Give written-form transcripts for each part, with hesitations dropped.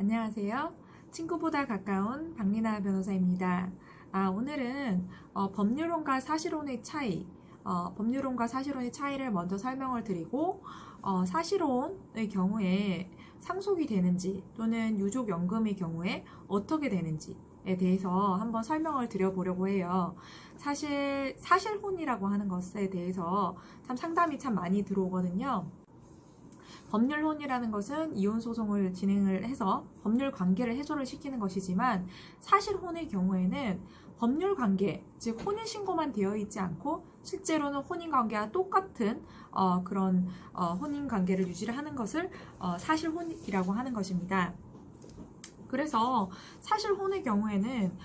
안녕하세요. 친구보다 가까운 박리나 변호사입니다. 오늘은 법률론과 사실혼의 차이, 법률론과 사실혼의 차이를 먼저 설명을 드리고, 사실혼의 경우에 상속이 되는지 또는 유족연금의 경우에 어떻게 되는지에 대해서 한번 설명을 드려보려고 해요. 사실혼이라고 하는 것에 대해서 상담이 참 많이 들어오거든요. 법률혼이라는 것은 이혼소송을 진행을 해서 법률관계를 해소를 시키는 것이지만, 사실혼의 경우에는 법률관계, 즉 혼인신고만 되어 있지 않고 실제로는 혼인관계와 똑같은 그런 혼인관계를 유지를 하는 것을 사실혼이라고 하는 것입니다. 그래서 사실혼의 경우에는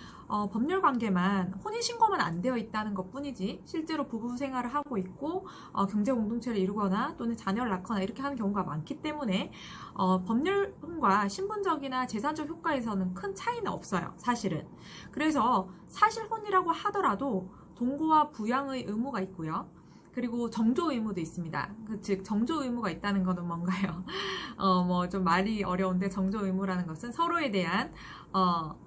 법률관계만 혼인신고만 안 되어 있다는 것 뿐이지 실제로 부부 생활을 하고 있고 경제공동체를 이루거나 또는 자녀를 낳거나 이렇게 하는 경우가 많기 때문에 법률혼과 신분적이나 재산적 효과에서는 큰 차이는 없어요, 사실은. 그래서 사실혼이라고 하더라도 동거와 부양의 의무가 있고요. 그리고 정조 의무도 있습니다. 즉 정조 의무가 있다는 것은 뭔가요? 뭐 좀 말이 어려운데, 정조 의무라는 것은 서로에 대한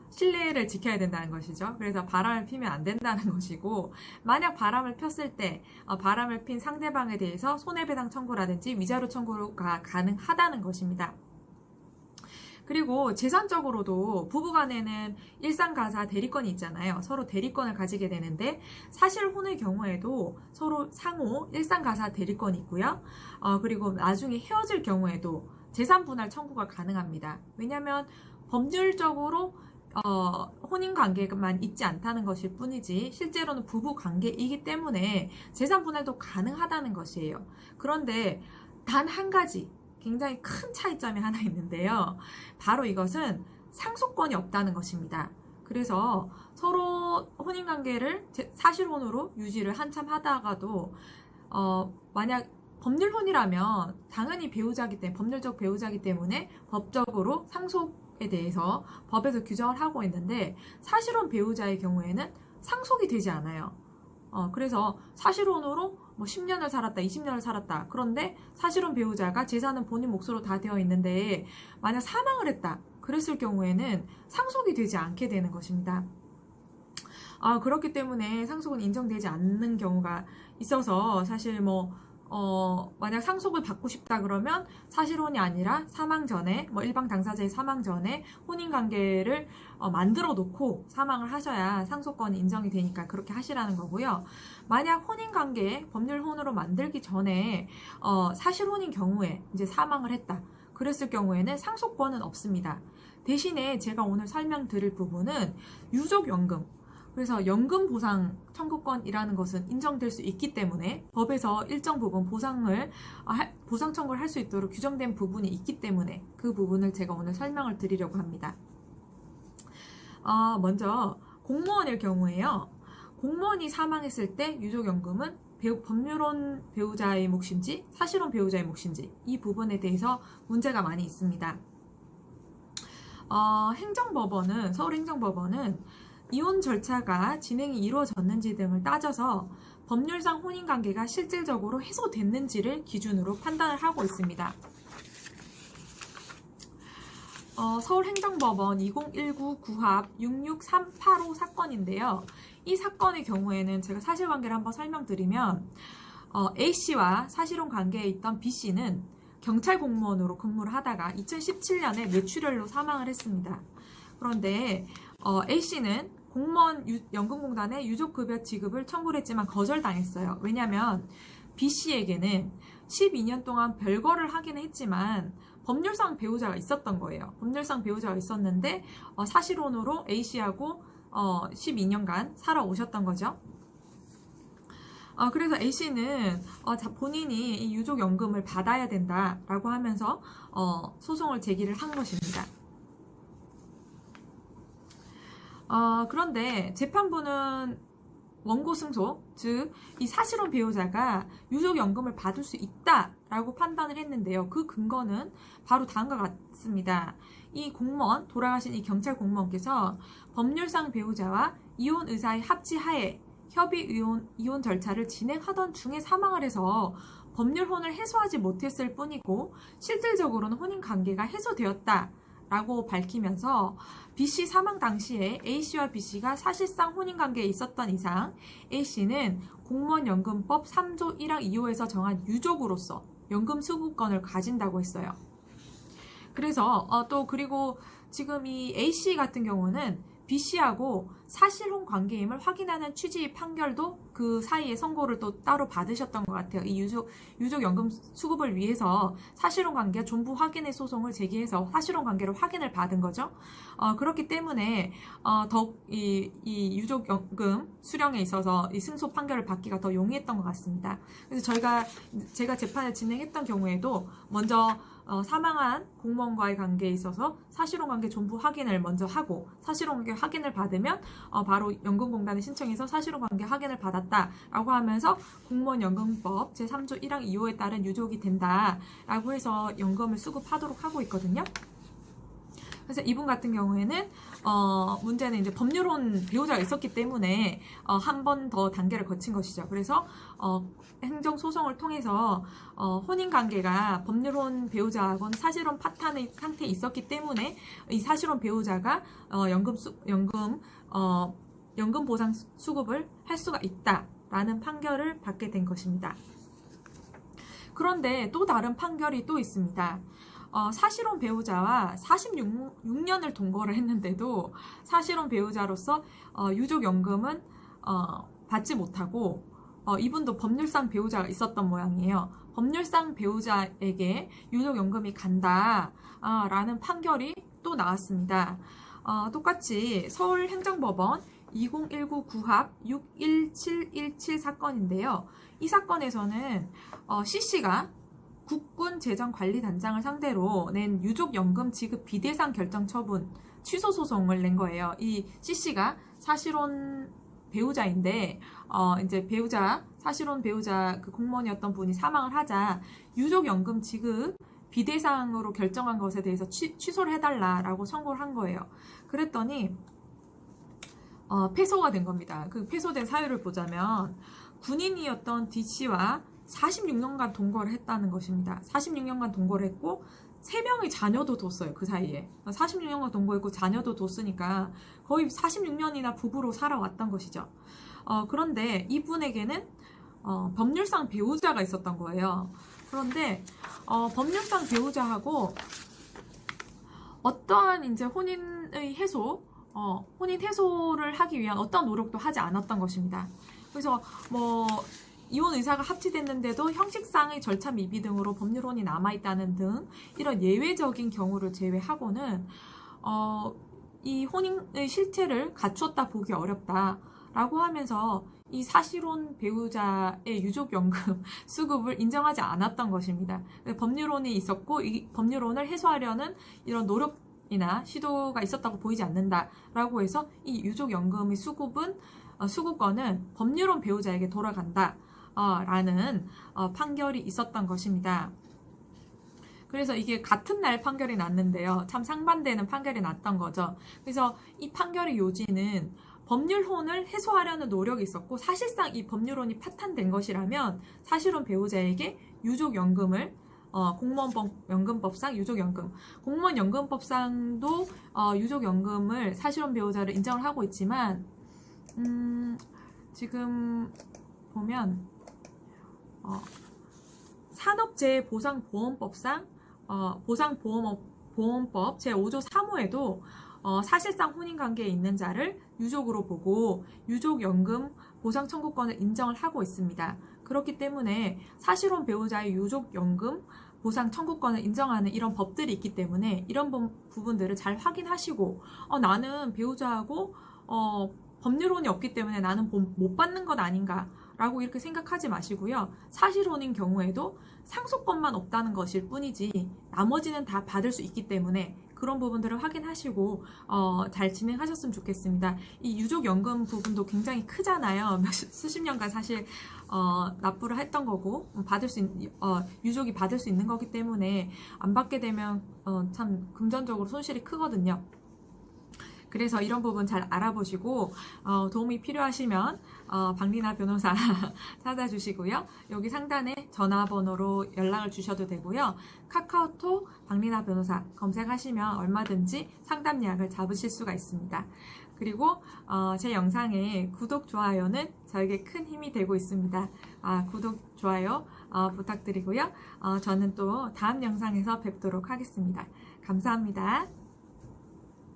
신뢰를 지켜야 된다는 것이죠. 그래서 바람을 피면 안 된다는 것이고, 만약 바람을 폈을 때 바람을 핀 상대방에 대해서 손해배상 청구라든지 위자료 청구가 가능하다는 것입니다. 그리고 재산적으로도 부부간에는 일상가사 대리권이 있잖아요. 서로 대리권을 가지게 되는데, 사실혼의 경우에도 서로 상호 일상가사 대리권이 있고요. 그리고 나중에 헤어질 경우에도 재산분할 청구가 가능합니다. 왜냐하면 법률적으로 혼인관계만 있지 않다는 것일 뿐이지 실제로는 부부관계이기 때문에 재산분할도 가능하다는 것이에요. 그런데 단 한 가지 굉장히 큰 차이점이 하나 있는데요. 바로 이것은 상속권이 없다는 것입니다. 그래서 서로 혼인관계를 사실혼으로 유지를 한참 하다가도 만약 법률혼이라면 당연히 배우자기 때문에, 법률적 배우자기 때문에 법적으로 상속에 대해서 법에서 규정을 하고 있는데, 사실혼 배우자의 경우에는 상속이 되지 않아요. 그래서 사실혼으로 뭐 10년을 살았다, 20년을 살았다. 그런데 사실혼 배우자가 재산은 본인 몫으로 다 되어 있는데 만약 사망을 했다. 그랬을 경우에는 상속이 되지 않게 되는 것입니다. 그렇기 때문에 상속은 인정되지 않는 경우가 있어서, 사실 만약 상속을 받고 싶다 그러면 사실혼이 아니라 사망 전에, 일방 당사자의 사망 전에 혼인관계를 만들어 놓고 사망을 하셔야 상속권이 인정이 되니까 그렇게 하시라는 거고요. 만약 혼인관계 법률혼으로 만들기 전에 사실혼인 경우에 이제 사망을 했다. 그랬을 경우에는 상속권은 없습니다. 대신에 제가 오늘 설명드릴 부분은 유족연금, 그래서 연금 보상 청구권이라는 것은 인정될 수 있기 때문에 법에서 일정 부분 보상 청구를 할 수 있도록 규정된 부분이 있기 때문에 그 부분을 제가 오늘 설명을 드리려고 합니다. 먼저 공무원일 경우에요. 공무원이 사망했을 때 유족연금은 법률혼 배우자의 몫인지 사실혼 배우자의 몫인지 이 부분에 대해서 문제가 많이 있습니다. 서울행정법원은 이혼 절차가 진행이 이루어졌는지 등을 따져서 법률상 혼인관계가 실질적으로 해소됐는지를 기준으로 판단을 하고 있습니다. 서울행정법원 2019 구합 66385 사건인데요. 이 사건의 경우에는 제가 사실관계를 한번 설명드리면, A씨와 사실혼 관계에 있던 B씨는 경찰 공무원으로 근무를 하다가 2017년에 뇌출혈로 사망을 했습니다. 그런데 A씨는 공무원 연금공단에 유족급여 지급을 청구를 했지만 거절당했어요. 왜냐하면 B씨에게는 12년 동안 별거를 하기는 했지만 법률상 배우자가 있었던 거예요. 법률상 배우자가 있었는데 사실혼으로 A씨하고 12년간 살아오셨던 거죠. 그래서 A씨는 본인이 이 유족연금을 받아야 된다라고 하면서 소송을 제기를 한 것입니다. 그런데 재판부는 원고 승소, 즉 이 사실혼 배우자가 유족연금을 받을 수 있다라고 판단을 했는데요. 그 근거는 바로 다음과 같습니다. 이 공무원, 돌아가신 이 경찰 공무원께서 법률상 배우자와 이혼 의사의 합치하에 협의 이혼 절차를 진행하던 중에 사망을 해서 법률혼을 해소하지 못했을 뿐이고 실질적으로는 혼인관계가 해소되었다 라고 밝히면서 B씨 사망 당시에 A씨와 B씨가 사실상 혼인관계에 있었던 이상 A씨는 공무원연금법 3조 1항 2호에서 정한 유족으로서 연금 수급권을 가진다고 했어요. 그래서 그리고 지금 이 A씨 같은 경우는 B씨하고 사실혼 관계임을 확인하는 취지의 판결도 그 사이에 선고를 또 따로 받으셨던 것 같아요. 이 유족연금 수급을 위해서 사실혼 관계 존부 확인의 소송을 제기해서 사실혼 관계를 확인을 받은 거죠. 그렇기 때문에 더욱 이 유족연금 수령에 있어서 이 승소 판결을 받기가 더 용이했던 것 같습니다. 그래서 제가 재판을 진행했던 경우에도 먼저 사망한 공무원과의 관계에 있어서 사실혼 관계 존부 확인을 먼저 하고 사실혼 관계 확인을 받으면 바로 연금공단에 신청해서 사실혼 관계 확인을 받았다라고 하면서 공무원연금법 제3조 1항 2호에 따른 유족이 된다라고 해서 연금을 수급하도록 하고 있거든요. 그래서 이분 같은 경우에는 문제는 이제 법률혼 배우자가 있었기 때문에 한 번 더 단계를 거친 것이죠. 그래서 행정소송을 통해서 혼인관계가 법률혼 배우자하고는 사실혼 파탄의 상태에 있었기 때문에 이 사실혼 배우자가 연금 보상 수급을 할 수가 있다라는 판결을 받게 된 것입니다. 그런데 또 다른 판결이 또 있습니다. 사실혼 배우자와 46년을 동거를 했는데도 사실혼 배우자로서 유족연금은 받지 못하고 이분도 법률상 배우자가 있었던 모양이에요. 법률상 배우자에게 유족연금이 간다 라는 판결이 또 나왔습니다. 똑같이 서울행정법원 2019 구합 61717 사건인데요. 이 사건에서는 C씨가 국군재정관리단장을 상대로 낸 유족연금 지급 비대상 결정 처분 취소 소송을 낸 거예요. 이 C씨가 사실혼 배우자인데 이제 사실혼 배우자 그 공무원이었던 분이 사망을 하자 유족연금 지급 비대상으로 결정한 것에 대해서 취소를 해달라라고 청구를 한 거예요. 그랬더니 패소가 된 겁니다. 그 패소된 사유를 보자면 군인이었던 D씨와 46년간 동거를 했다는 것입니다. 46년간 동거를 했고 3명의 자녀도 뒀어요. 그 사이에 46년간 동거했고 자녀도 뒀으니까 거의 46년이나 부부로 살아왔던 것이죠. 그런데 이분에게는 법률상 배우자가 있었던 거예요. 그런데 법률상 배우자하고 어떠한 이제 혼인 해소를 하기 위한 어떤 노력도 하지 않았던 것입니다. 그래서 이혼 의사가 합치됐는데도 형식상의 절차 미비 등으로 법률혼이 남아있다는 등 이런 예외적인 경우를 제외하고는 이 혼인의 실체를 갖추었다 보기 어렵다라고 하면서 이 사실혼 배우자의 유족연금 수급을 인정하지 않았던 것입니다. 법률혼이 있었고 이 법률혼을 해소하려는 이런 노력이나 시도가 있었다고 보이지 않는다라고 해서 이 유족연금의 수급권은 법률혼 배우자에게 돌아간다. 라는 판결이 있었던 것입니다. 그래서 이게 같은 날 판결이 났는데요. 참 상반되는 판결이 났던 거죠. 그래서 이 판결의 요지는 법률혼을 해소하려는 노력이 있었고 사실상 이 법률혼이 파탄된 것이라면 사실혼 배우자에게 유족연금을 공무원연금법상 유족연금, 공무원연금법상도 유족연금을 사실혼 배우자를 인정을 하고 있지만 지금 보면 산업재해보상보험법상 보상보험법 제5조 3호에도 사실상 혼인관계에 있는 자를 유족으로 보고 유족연금 보상 청구권을 인정을 하고 있습니다. 그렇기 때문에 사실혼 배우자의 유족연금 보상 청구권을 인정하는 이런 법들이 있기 때문에 이런 부분들을 잘 확인하시고 나는 배우자하고 법률혼이 없기 때문에 나는 못 받는 것 아닌가 라고 이렇게 생각하지 마시고요. 사실혼인 경우에도 상속권만 없다는 것일 뿐이지 나머지는 다 받을 수 있기 때문에 그런 부분들을 확인하시고 잘 진행하셨으면 좋겠습니다. 이 유족연금 부분도 굉장히 크잖아요. 수십 년간 사실 납부를 했던 거고 유족이 받을 수 있는 거기 때문에 안 받게 되면 참 금전적으로 손실이 크거든요. 그래서 이런 부분 잘 알아보시고 도움이 필요하시면 박리나 변호사 찾아주시고요. 여기 상단에 전화번호로 연락을 주셔도 되고요. 카카오톡 박리나 변호사 검색하시면 얼마든지 상담 예약을 잡으실 수가 있습니다. 그리고 제 영상의 구독, 좋아요는 저에게 큰 힘이 되고 있습니다. 구독, 좋아요 부탁드리고요. 저는 또 다음 영상에서 뵙도록 하겠습니다. 감사합니다.